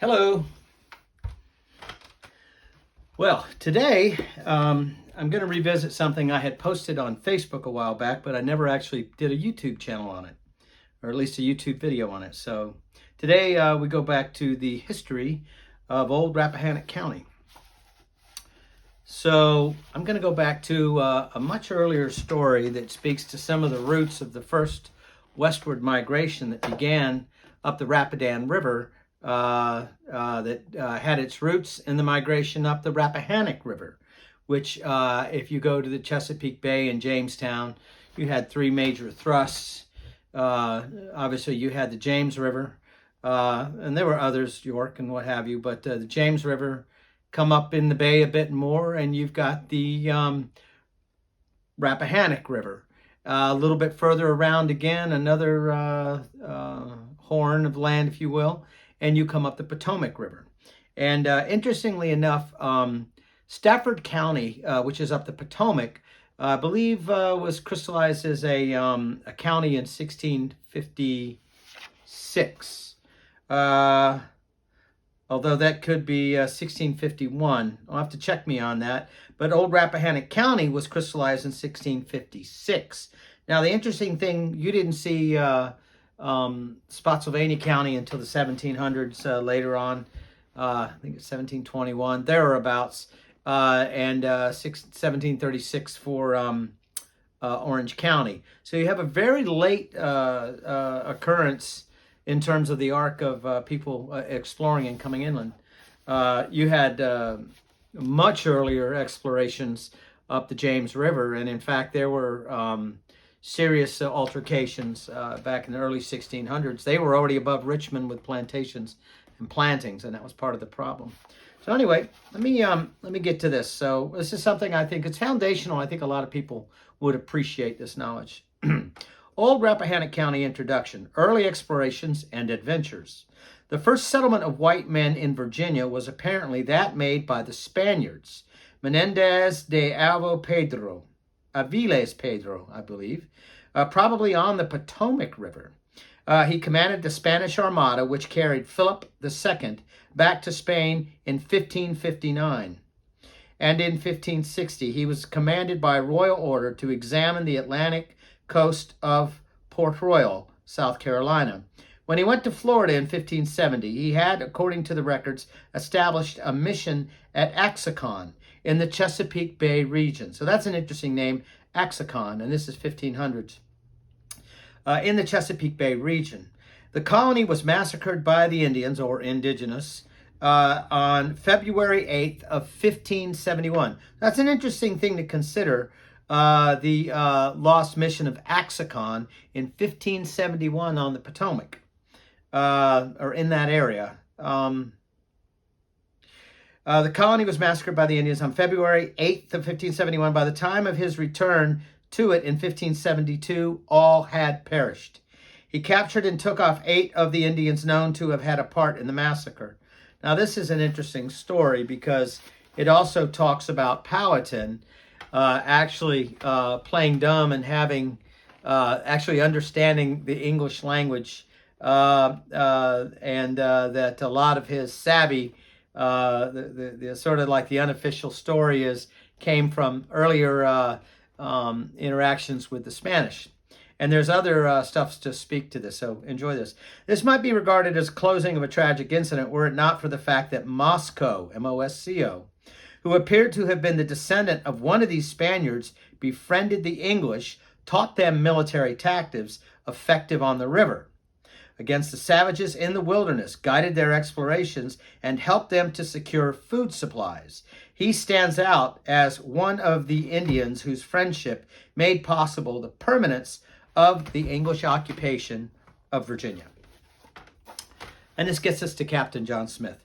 Hello. Well, today I'm going to revisit something I had posted on Facebook a while back, but I never actually did a YouTube channel on it, or at least a YouTube video on it. So today we go back to the history of old Rappahannock County. So I'm going to go back to a much earlier story that speaks to some of the roots of the first westward migration that began up the Rappahannock River that had its roots in the migration up the Rappahannock River, which if you go to the Chesapeake Bay and Jamestown, you had three major thrusts. Obviously, you had the James River, and there were others, York and what have you, but the James River come up in the bay a bit more, and you've got the Rappahannock River. A little bit further around again, another horn of land, if you will, and you come up the Potomac River. And interestingly enough, Stafford County, which is up the Potomac, I believe was crystallized as a county in 1656. Although that could be 1651. I'll have to check me on that. But old Rappahannock County was crystallized in 1656. Now, the interesting thing, you didn't see Spotsylvania County until the 1700s, later on. I think it's 1721, thereabouts, and 1736 for Orange County. So you have a very late occurrence in terms of the arc of people exploring and coming inland. You had much earlier explorations up the James River, and in fact there were serious altercations back in the early 1600s. They were already above Richmond with plantations and plantings, and that was part of the problem. So anyway, let me get to this. So this is something I think it's foundational. I think a lot of people would appreciate this knowledge. Old Rappahannock County introduction, early explorations and adventures. The first settlement of white men in Virginia was apparently that made by the Spaniards. Menendez de Aviles Pedro, I believe, probably on the Potomac River. He commanded the Spanish Armada, which carried Philip II back to Spain in 1559. And in 1560, he was commanded by royal order to examine the Atlantic coast of Port Royal, South Carolina. When he went to Florida in 1570, he had, according to the records, established a mission at Axicon in the Chesapeake Bay region. So that's an interesting name, Axicon, and this is 1500s. In the Chesapeake Bay region. The colony was massacred by the Indians, or indigenous, on February 8th of 1571. That's an interesting thing to consider. The lost mission of Axicon in 1571 on the Potomac, or in that area. The colony was massacred by the Indians on February 8th of 1571. By the time of his return to it in 1572, all had perished. He captured and took off 8 of the Indians known to have had a part in the massacre. Now, this is an interesting story because it also talks about Powhatan actually playing dumb and having actually understanding the English language, and that a lot of his savvy, the sort of like the unofficial story is, came from earlier interactions with the Spanish. And there's other stuff to speak to this, so enjoy this. This might be regarded as closing of a tragic incident were it not for the fact that Mosco, M-O-S-C-O, who appeared to have been the descendant of one of these Spaniards, befriended the English, taught them military tactics effective on the river against the savages in the wilderness, guided their explorations, and helped them to secure food supplies. He stands out as one of the Indians whose friendship made possible the permanence of the English occupation of Virginia. And this gets us to Captain John Smith.